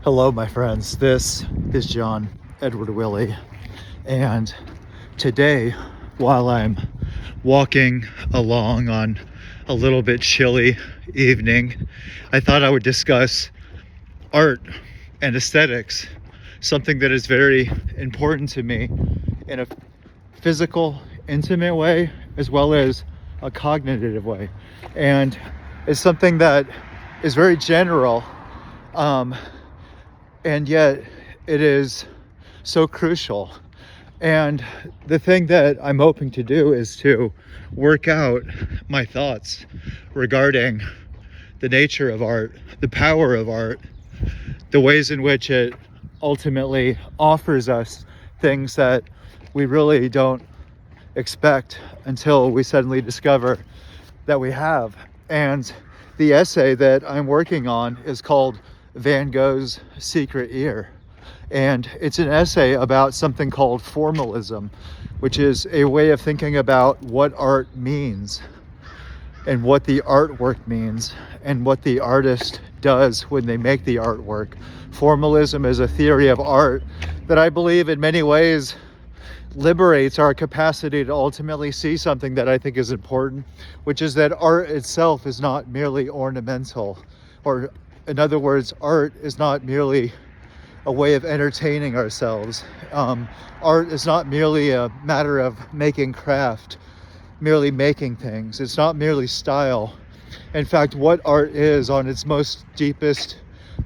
Hello, my friends. This is John Edward Willey, and today, while I'm walking along on a little bit chilly evening, I thought I would discuss art and aesthetics, something that is very important to me in a physical, intimate way, as well as a cognitive way. And it's something that is very general, and yet it is so crucial. And the thing that I'm hoping to do is to work out my thoughts regarding the nature of art, the power of art, the ways in which it ultimately offers us things that we really don't expect until we suddenly discover that we have. And the essay that I'm working on is called Van Gogh's Secret Ear. And it's an essay about something called formalism, which is a way of thinking about what art means and what the artwork means and what the artist does when they make the artwork. Formalism is a theory of art that I believe in many ways liberates our capacity to ultimately see something that I think is important, which is that art itself is not merely ornamental, or in other words, art is not merely a way of entertaining ourselves. Art is not merely a matter of making craft, merely making things. It's not merely style. In fact, what art is on its most deepest,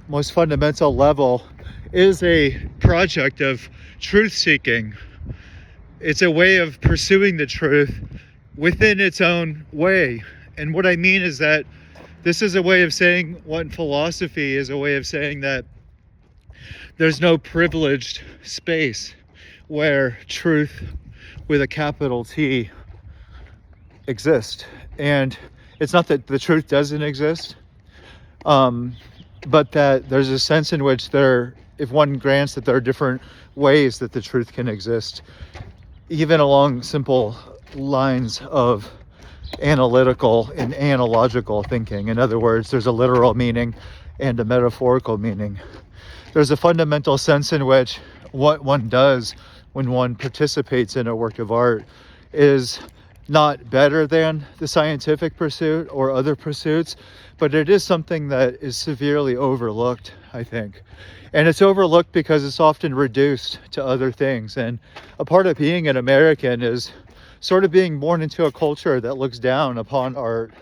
most fundamental level is a project of truth-seeking. It's a way of pursuing the truth within its own way. And what I mean is that this is a way of saying what philosophy is a way of saying that there's no privileged space where truth with a capital T exists. And it's not that the truth doesn't exist, but that there's a sense in which if one grants that there are different ways that the truth can exist, even along simple lines of analytical and analogical thinking. In other words, there's a literal meaning and a metaphorical meaning. There's a fundamental sense in which what one does when one participates in a work of art is not better than the scientific pursuit or other pursuits, but it is something that is severely overlooked, I think. And it's overlooked because it's often reduced to other things. And a part of being an American is sort of being born into a culture that looks down upon art,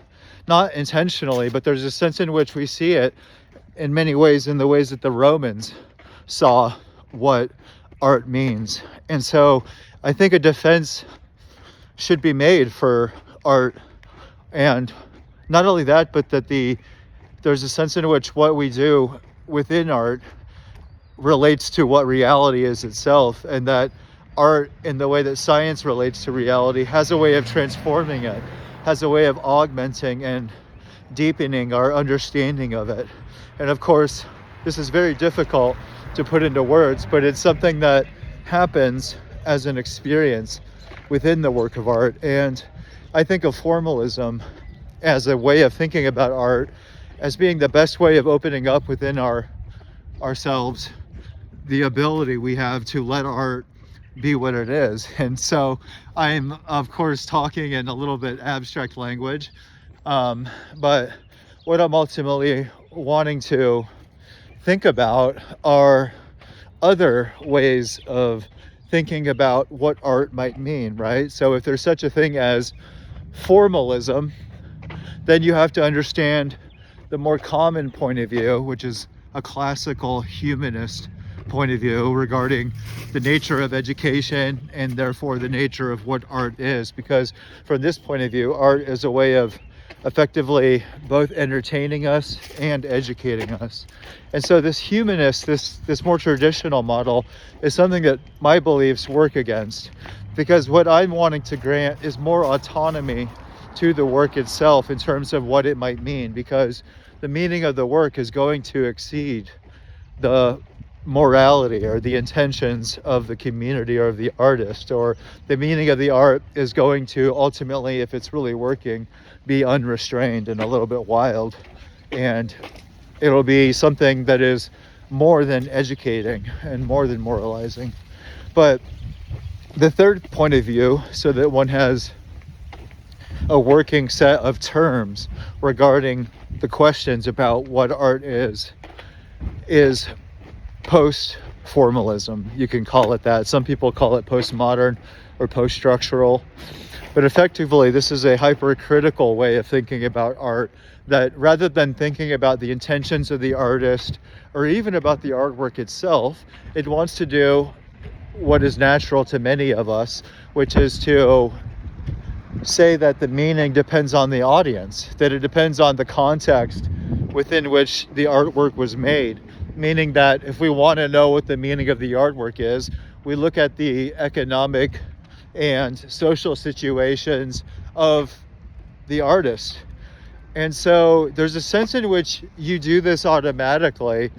not intentionally, but there's a sense in which we see it in many ways in the ways that the Romans saw what art means. And so I think a defense should be made for art. And not only that, but that there's a sense in which what we do within art relates to what reality is itself, and that art, in the way that science relates to reality, has a way of transforming it, has a way of augmenting and deepening our understanding of it. And of course, this is very difficult to put into words, but it's something that happens as an experience within the work of art. And I think of formalism as a way of thinking about art as being the best way of opening up within ourselves the ability we have to let art be what it is. And so I'm, of course, talking in a little bit abstract language, but what I'm ultimately wanting to think about are other ways of thinking about what art might mean, right? So if there's such a thing as formalism, then you have to understand the more common point of view, which is a classical humanist point of view regarding the nature of education and therefore the nature of what art is. Because from this point of view, art is a way of effectively both entertaining us and educating us. And so this humanist, this more traditional model is something that my beliefs work against, because what I'm wanting to grant is more autonomy to the work itself in terms of what it might mean, because the meaning of the work is going to exceed the morality or the intentions of the community or of the artist, or the meaning of the art is going to ultimately, if it's really working, be unrestrained and a little bit wild, and it'll be something that is more than educating and more than moralizing. But the third point of view, so that one has a working set of terms regarding the questions about what art is post-formalism. You can call it that. Some people call it postmodern or post-structural. But effectively, this is a hypercritical way of thinking about art, that rather than thinking about the intentions of the artist or even about the artwork itself, it wants to do what is natural to many of us, which is to say that the meaning depends on the audience, that it depends on the context within which the artwork was made. Meaning that if we want to know what the meaning of the artwork is, we look at the economic and social situations of the artist. And so there's a sense in which you do this automatically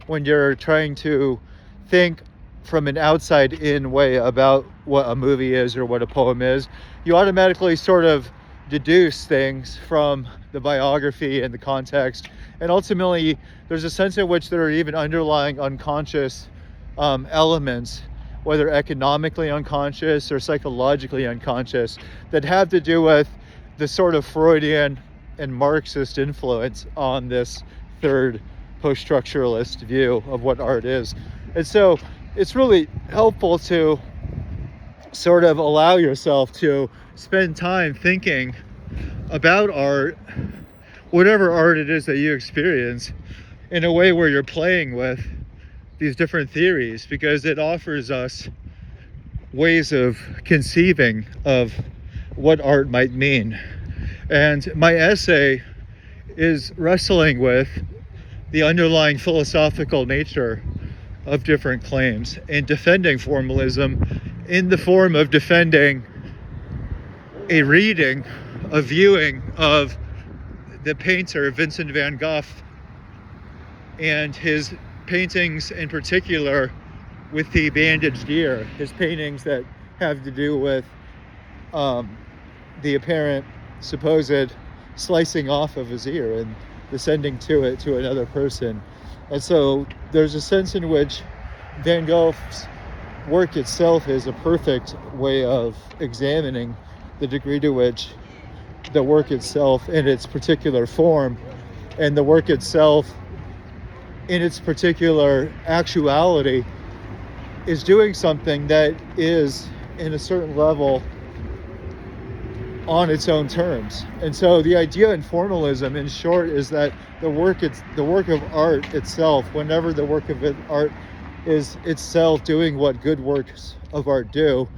when you're trying to think from an outside in way about what a movie is or what a poem is. You automatically sort of deduce things from the biography and the context, and ultimately there's a sense in which there are even underlying unconscious elements, whether economically unconscious or psychologically unconscious, that have to do with the sort of Freudian and Marxist influence on this third post-structuralist view of what art is. And so it's really helpful to sort of allow yourself to spend time thinking about art, whatever art it is that you experience, in a way where you're playing with these different theories, because it offers us ways of conceiving of what art might mean. And my essay is wrestling with the underlying philosophical nature of different claims and defending formalism in the form of defending a reading, a viewing of the painter Vincent van Gogh and his paintings in particular with the bandaged ear, his paintings that have to do with the apparent supposed slicing off of his ear and the sending it to another person. And so there's a sense in which Van Gogh's work itself is a perfect way of examining the degree to which the work itself in its particular form and the work itself in its particular actuality is doing something that is, in a certain level, on its own terms. And so the idea in formalism, in short, is that the work of art itself, whenever the work of art is itself doing what good works of art do,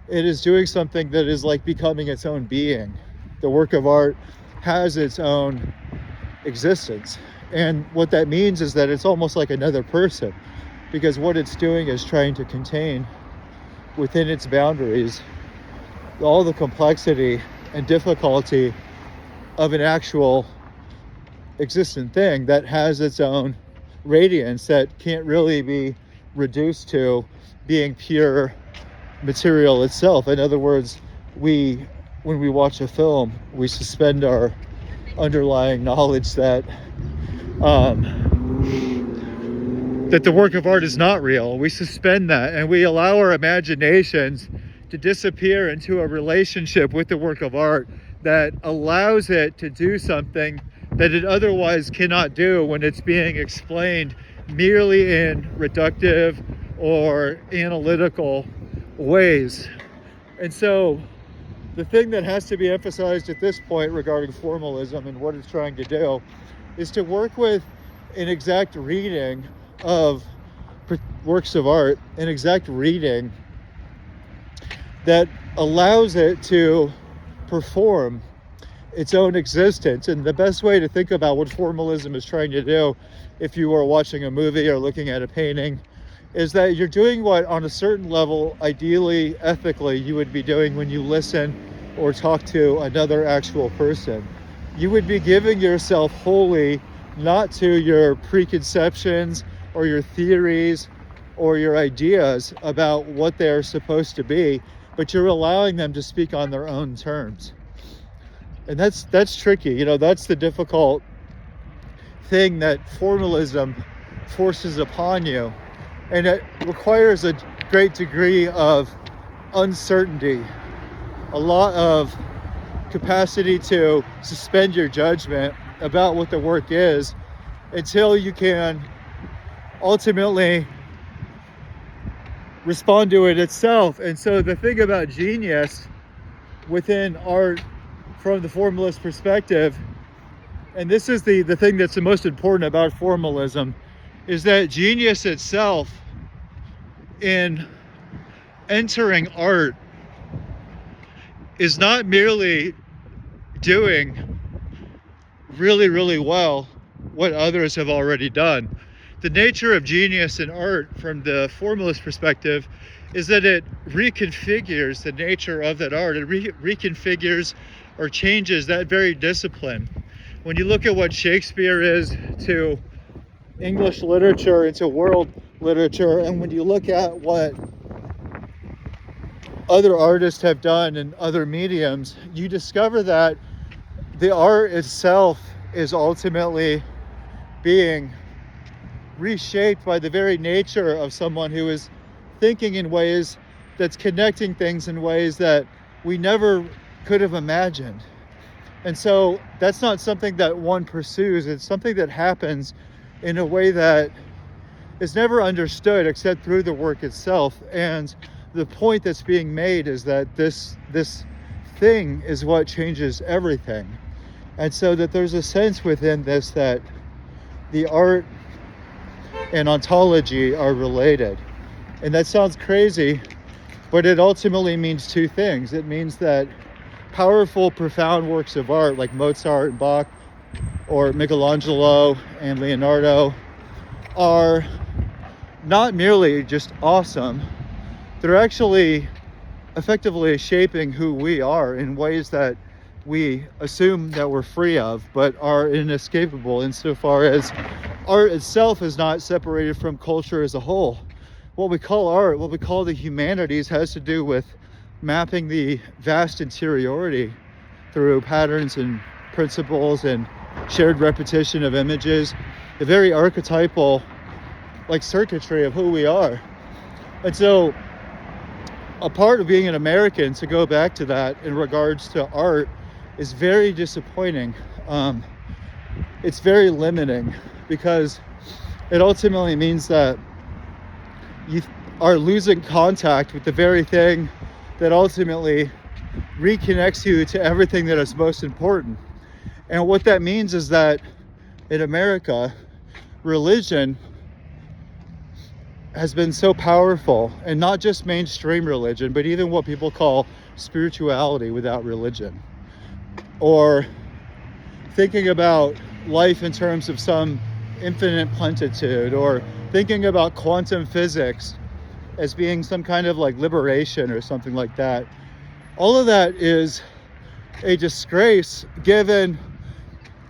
it is doing something that is like becoming its own being. The work of art has its own existence. And what that means is that it's almost like another person, because what it's doing is trying to contain within its boundaries all the complexity and difficulty of an actual existent thing that has its own radiance, that can't really be reduced to being pure material itself. In other words, when we watch a film, we suspend our underlying knowledge that that the work of art is not real. We suspend that and we allow our imaginations to disappear into a relationship with the work of art that allows it to do something that it otherwise cannot do when it's being explained merely in reductive or analytical ways. And so the thing that has to be emphasized at this point regarding formalism and what it's trying to do is to work with an exact reading of works of art, an exact reading that allows it to perform its own existence. And the best way to think about what formalism is trying to do, if you are watching a movie or looking at a painting, is that you're doing what on a certain level, ideally, ethically, you would be doing when you listen or talk to another actual person. You would be giving yourself wholly, not to your preconceptions or your theories or your ideas about what they're supposed to be, but you're allowing them to speak on their own terms. And that's tricky. That's the difficult thing that formalism forces upon you, and it requires a great degree of uncertainty, a lot of capacity to suspend your judgment about what the work is until you can ultimately respond to it itself. And so the thing about genius within art from the formalist perspective, and this is the thing that's the most important about formalism, is that genius itself in entering art is not merely doing really, really well what others have already done. The nature of genius in art from the formalist perspective is that it reconfigures the nature of that art. It reconfigures or changes that very discipline. When you look at what Shakespeare is to English literature and to world literature, and when you look at what other artists have done in other mediums, you discover that the art itself is ultimately being reshaped by the very nature of someone who is thinking in ways that's connecting things in ways that we never could have imagined. And so that's not something that one pursues. It's something that happens in a way that is never understood except through the work itself. And the point that's being made is that this thing is what changes everything. And so that there's a sense within this that the art and ontology are related. And that sounds crazy, but it ultimately means two things. It means that powerful, profound works of art like Mozart and Bach or Michelangelo and Leonardo are not merely just awesome, they're actually effectively shaping who we are in ways that we assume that we're free of, but are inescapable insofar as art itself is not separated from culture as a whole. What we call art, what we call the humanities, has to do with mapping the vast interiority through patterns and principles and shared repetition of images, the very archetypal circuitry of who we are. And so a part of being an American, to go back to that in regards to art, is very disappointing. It's very limiting because it ultimately means that you are losing contact with the very thing that ultimately reconnects you to everything that is most important. And what that means is that in America, religion has been so powerful, and not just mainstream religion, but even what people call spirituality without religion, or thinking about life in terms of some infinite plenitude, or thinking about quantum physics as being some kind of liberation or something like that. All of that is a disgrace given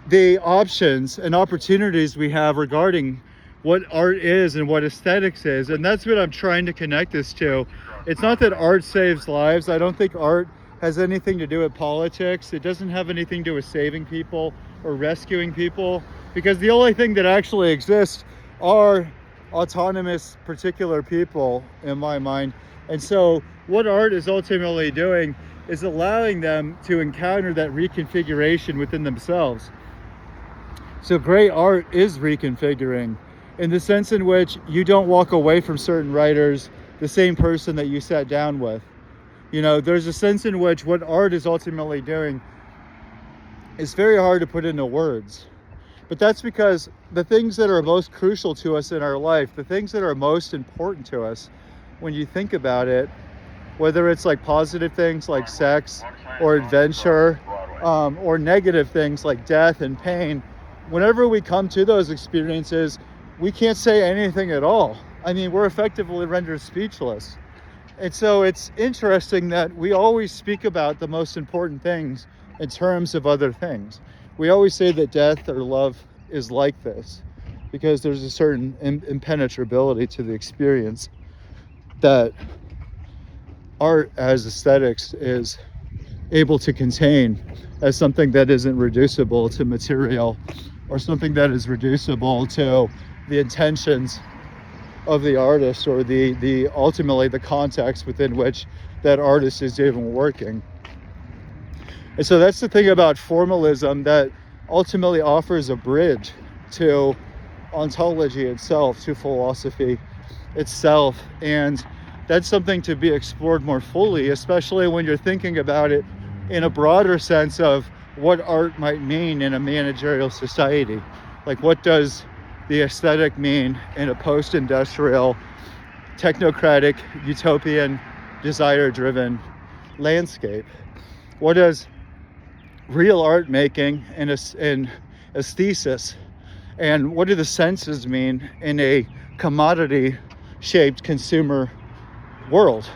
the options and opportunities we have regarding what art is and what aesthetics is. And that's what I'm trying to connect this to. It's not that art saves lives. I don't think art has anything to do with politics. It doesn't have anything to do with saving people or rescuing people, because the only thing that actually exists are autonomous particular people in my mind. And so what art is ultimately doing is allowing them to encounter that reconfiguration within themselves. So great art is reconfiguring in the sense in which you don't walk away from certain writers the same person that you sat down with. There's a sense in which what art is ultimately doing is very hard to put into words. But that's because the things that are most crucial to us in our life, the things that are most important to us, when you think about it, whether it's positive things like sex or adventure, or negative things like death and pain, whenever we come to those experiences, we can't say anything at all. I mean, we're effectively rendered speechless. And so it's interesting that we always speak about the most important things in terms of other things. We always say that death or love is like this because there's a certain impenetrability to the experience that art as aesthetics is able to contain as something that isn't reducible to material or something that is reducible to the intentions of the artist, or the ultimately the context within which that artist is even working. And so that's the thing about formalism, that ultimately offers a bridge to ontology itself, to philosophy itself. And that's something to be explored more fully, especially when you're thinking about it in a broader sense of what art might mean in a managerial society. Like, what does the aesthetic mean in a post-industrial, technocratic, utopian, desire-driven landscape? What does real art making and aesthesis, and what do the senses mean in a commodity-shaped consumer world?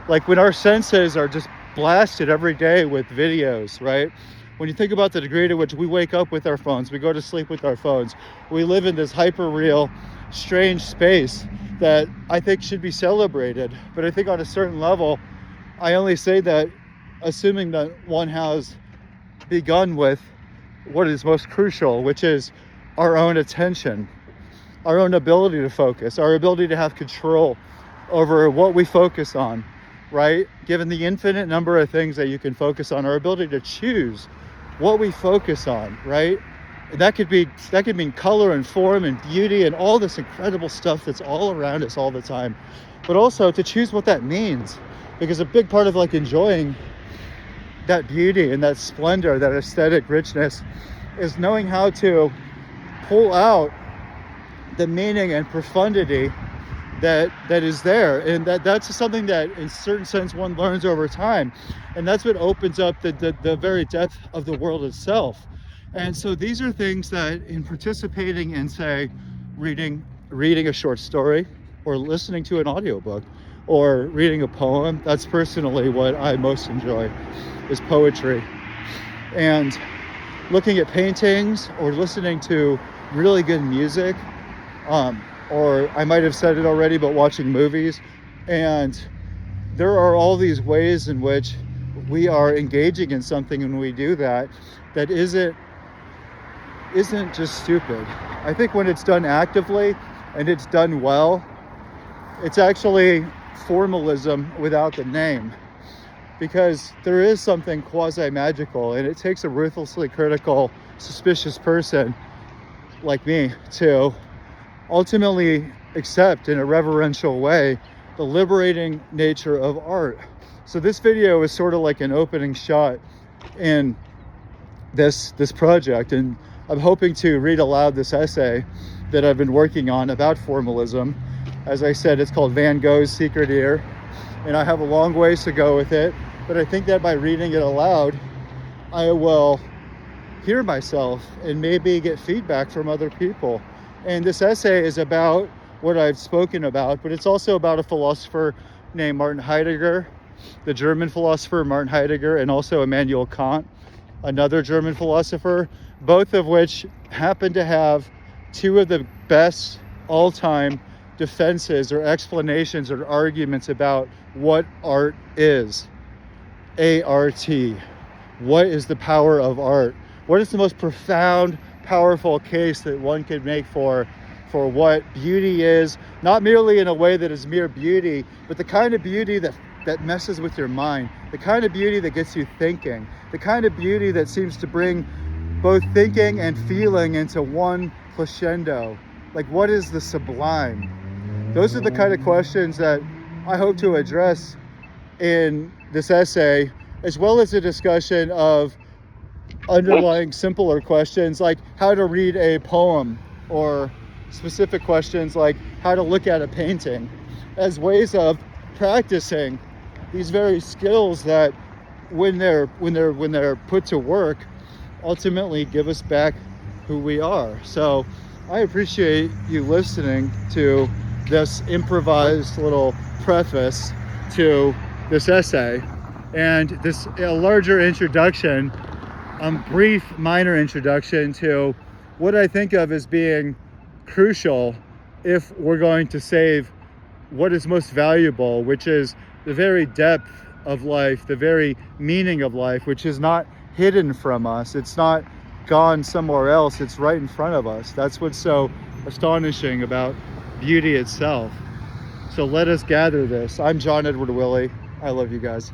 Like, when our senses are just blasted every day with videos, right? When you think about the degree to which we wake up with our phones, we go to sleep with our phones, we live in this hyper-real, strange space that I think should be celebrated. But I think on a certain level, I only say that assuming that one has begun with what is most crucial, which is our own attention, our own ability to focus, our ability to have control over what we focus on, right? Given the infinite number of things that you can focus on, our ability to choose what we focus on, right? That could mean color and form and beauty and all this incredible stuff that's all around us all the time. But also to choose what that means, because a big part of like enjoying that beauty and that splendor, that aesthetic richness, is knowing how to pull out the meaning and profundity that is there, and that's something that in certain sense one learns over time, and that's what opens up the very depth of the world itself. And so these are things that, in participating in, say, reading a short story, or listening to an audiobook, or reading a poem, that's personally what I most enjoy, is poetry. And looking at paintings, or listening to really good music, or I might have said it already, but watching movies. And there are all these ways in which we are engaging in something when we do that isn't just stupid. I think when it's done actively and it's done well, it's actually formalism without the name, because there is something quasi-magical, and it takes a ruthlessly critical, suspicious person like me to ultimately accept in a reverential way the liberating nature of art. So this video is sort of like an opening shot in this project, and I'm hoping to read aloud this essay that I've been working on about formalism. As I said, it's called Van Gogh's Secret Ear, and I have a long ways to go with it, but I think that by reading it aloud, I will hear myself and maybe get feedback from other people. And this essay is about what I've spoken about, but it's also about a philosopher named Martin Heidegger, the German philosopher Martin Heidegger, and also Immanuel Kant, another German philosopher, both of which happen to have two of the best all-time defenses or explanations or arguments about what art is. A-R-T. What is the power of art? What is the most profound, powerful case that one could make for what beauty is, not merely in a way that is mere beauty, but the kind of beauty that messes with your mind, the kind of beauty that gets you thinking, the kind of beauty that seems to bring both thinking and feeling into one crescendo. Like, what is the sublime? Those are the kind of questions that I hope to address in this essay, as well as a discussion of underlying simpler questions like how to read a poem, or specific questions like how to look at a painting, as ways of practicing these very skills that when they're put to work, ultimately give us back who we are. So I appreciate you listening to this improvised little preface to this essay, and this a larger introduction, brief minor introduction to what I think of as being crucial if we're going to save what is most valuable, which is the very depth of life, the very meaning of life, which is not hidden from us. It's not gone somewhere else. It's right in front of us. That's what's so astonishing about beauty itself. So let us gather this. I'm John Edward Willey. I love you guys.